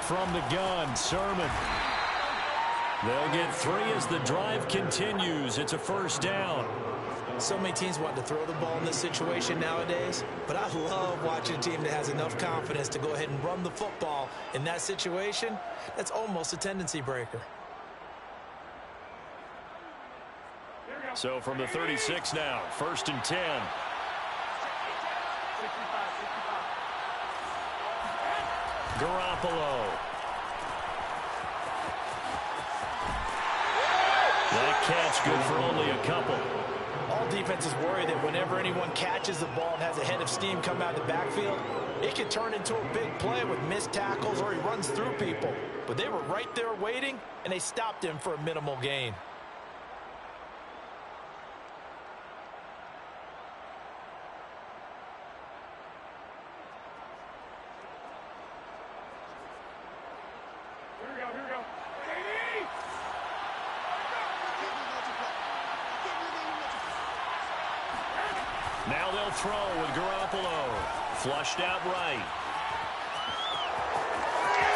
from the gun, Sermon. They'll get 3 as the drive continues. It's a first down. So many teams want to throw the ball in this situation nowadays, but I love watching a team that has enough confidence to go ahead and run the football in that situation. That's almost a tendency breaker. So from the 36 now, 1st and 10. Garoppolo. That catch good for only a couple. All defenses worry that whenever anyone catches the ball and has a head of steam come out of the backfield, it can turn into a big play with missed tackles or he runs through people. But they were right there waiting, and they stopped him for a minimal gain. Now they'll throw with Garoppolo. Flushed out right.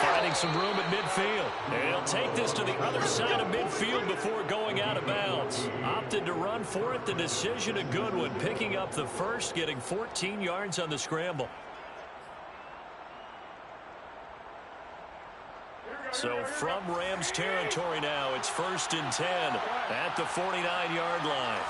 Finding some room at midfield. And he'll take this to the other side of midfield before going out of bounds. Opted to run for it. The decision a good one. Picking up the first, getting 14 yards on the scramble. So from Rams territory now, it's 1st and 10 at the 49-yard line.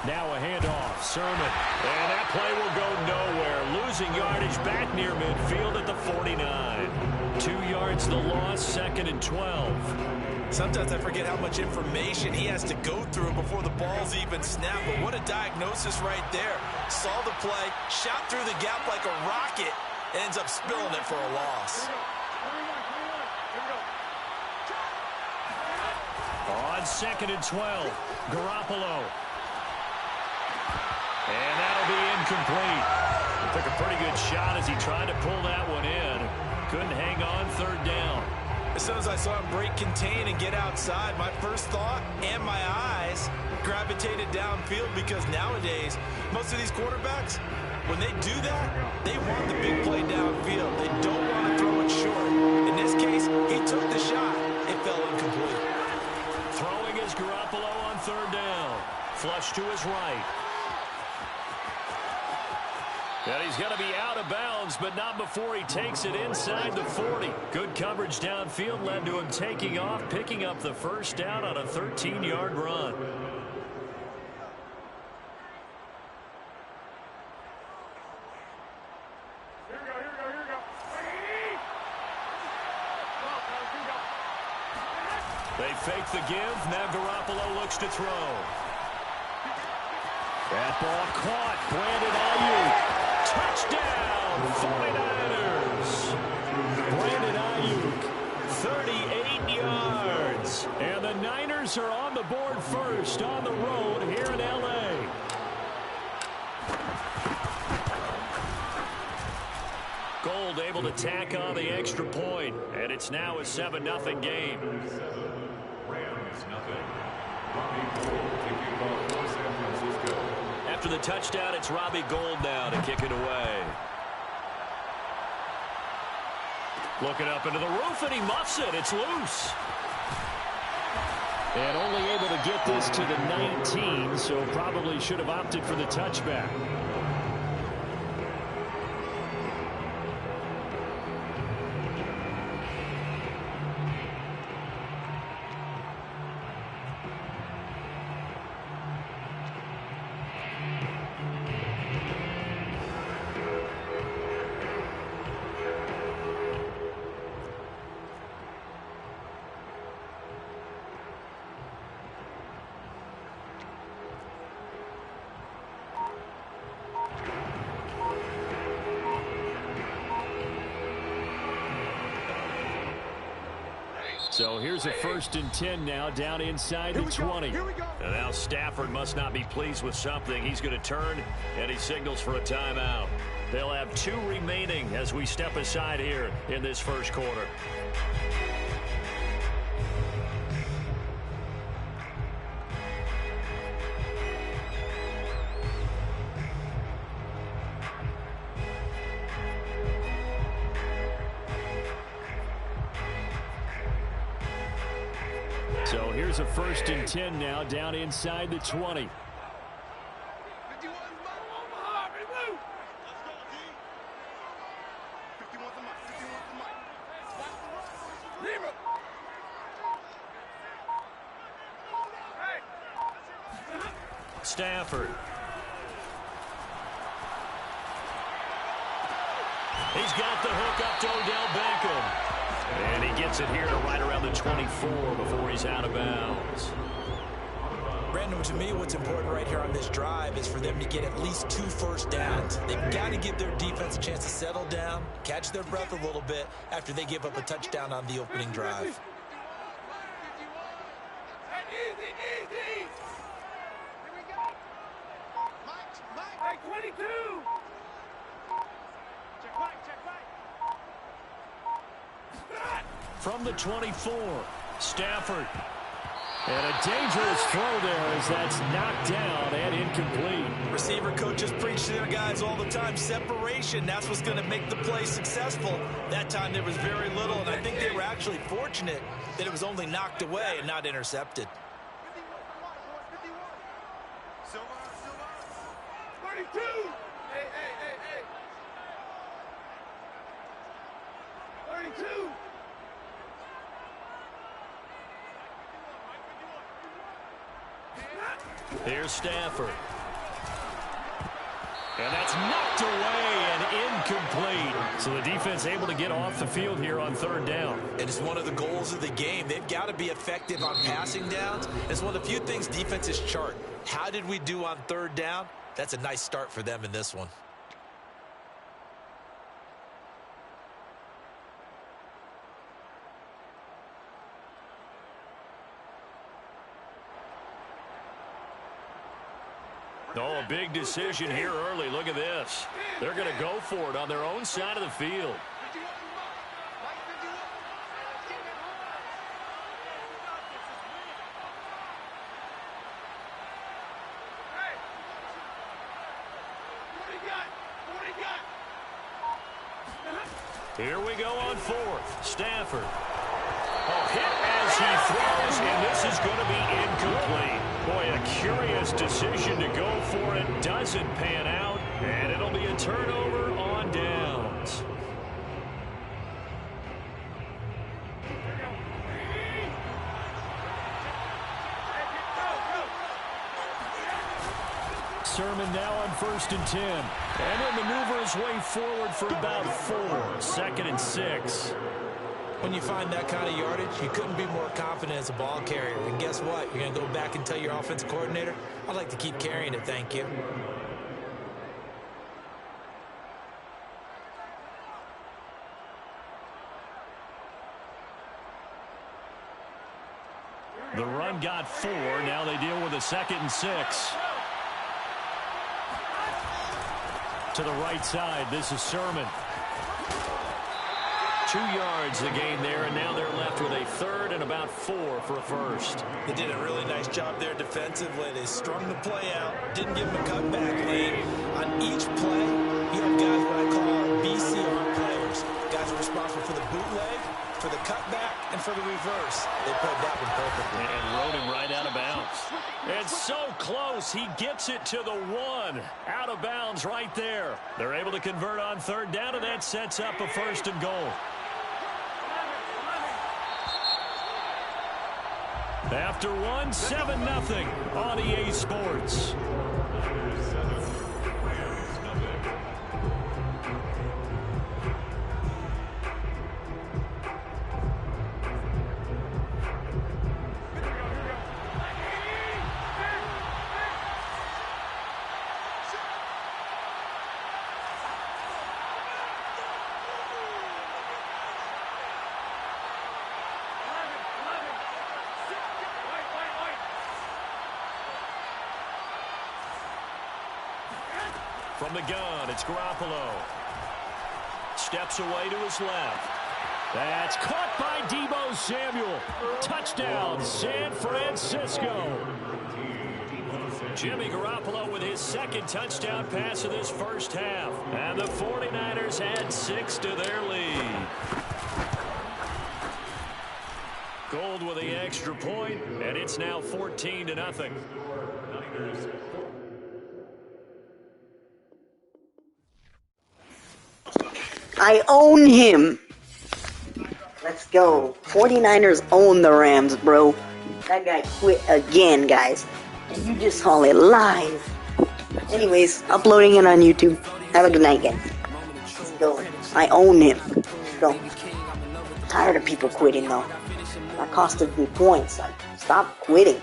Now a handoff, Sermon. And that play will go nowhere. Losing yardage back near midfield at the 49. 2 yards the loss, 2nd and 12. Sometimes I forget how much information he has to go through before the ball's even snapped. But what a diagnosis right there. Saw the play, shot through the gap like a rocket, and ends up spilling it for a loss. On 2nd and 12, Garoppolo. And that'll be incomplete. He took a pretty good shot as he tried to pull that one in. Couldn't hang on, 3rd down. As soon as I saw him break contain and get outside, my first thought and my eyes gravitated downfield, because nowadays, most of these quarterbacks, when they do that, they want the big play downfield. They don't want to throw it short. In this case, he took the shot. It fell incomplete. Throwing is Garoppolo on 3rd down. Flush to his right. And he's going to be out of bounds, but not before he takes it inside the 40. Good coverage downfield led to him taking off, picking up the first down on a 13-yard run. They fake the give. Now Garoppolo looks to throw. That ball caught. Brandon Ayuk. Touchdown, 49ers. Brandon Ayuk, 38 yards. And the Niners are on the board first on the road here in L.A. Gold able to tack on the extra point, and it's now a 7-0 game. Rams nothing. Robbie Gould kicking ball for San Francisco. After the touchdown, it's Robbie Gould now to kick it away. Looking up into the roof, and he muffs it. It's loose. And only able to get this to the 19, so probably should have opted for the touchback. So here's a 1st and 10 now, down inside the 20. And now Stafford must not be pleased with something. He's going to turn, and he signals for a timeout. They'll have 2 remaining as we step aside here in this first quarter. So here's a 1st and 10 now, down inside the 20. Stafford. He's got the hook up to Odell Beckham. And he gets it here to right around the 24 before he's out of bounds. Brandon, to me, what's important right here on this drive is for them to get at least 2 first downs. They've got to give their defense a chance to settle down, catch their breath a little bit after they give up a touchdown on the opening drive. From the 24, Stafford. And a dangerous throw there as that's knocked down and incomplete. Receiver coaches preach to their guys all the time. Separation, that's what's going to make the play successful. That time there was very little, and I think they were actually fortunate that it was only knocked away and not intercepted. 32! Hey! 32! Here's Stafford. And that's knocked away and incomplete. So the defense able to get off the field here on 3rd down. And it's one of the goals of the game. They've got to be effective on passing downs. It's one of the few things defenses chart. How did we do on 3rd down? That's a nice start for them in this one. Oh, a big decision here early. Look at this. They're going to go for it on their own side of the field. Here we go on 4th. Stafford. Oh, hit as he throws, and this is going to be incomplete. Boy, a curious decision to go for it. Doesn't pan out, and it'll be a turnover on downs. Sermon now on 1st and 10. And he'll maneuver his way forward for about 4. 2nd and 6. When you find that kind of yardage, you couldn't be more confident as a ball carrier. And guess what? You're going to go back and tell your offensive coordinator, I'd like to keep carrying it, thank you. The run got 4. Now they deal with a 2nd and 6. To the right side, this is Sermon. 2 yards the gain there, and now they're left with a 3rd and about 4 for a first. They did a really nice job there defensively. They strung the play out, didn't give them a cutback lane. On each play, you have guys what I call BCR players. Guys are responsible for the bootleg, for the cutback, and for the reverse. They played that one perfectly. And rode him right out of bounds. And so close, he gets it to the 1. Out of bounds right there. They're able to convert on 3rd down, and that sets up a 1st and goal. After 1, 7-0 on EA Sports. From the gun, it's Garoppolo. Steps away to his left. That's caught by Deebo Samuel. Touchdown, San Francisco. Jimmy Garoppolo with his 2nd touchdown pass of this first half. And the 49ers add 6 to their lead. Gold with the extra point, and it's now 14-0. Niners. I own him. Let's go. 49ers own the Rams, bro. That guy quit again, guys. And you just saw it live. Anyways, uploading it on YouTube. Have a good night, guys. Let's go. I own him. Let's go. Tired of people quitting, though. That costed me points. Like, stop quitting.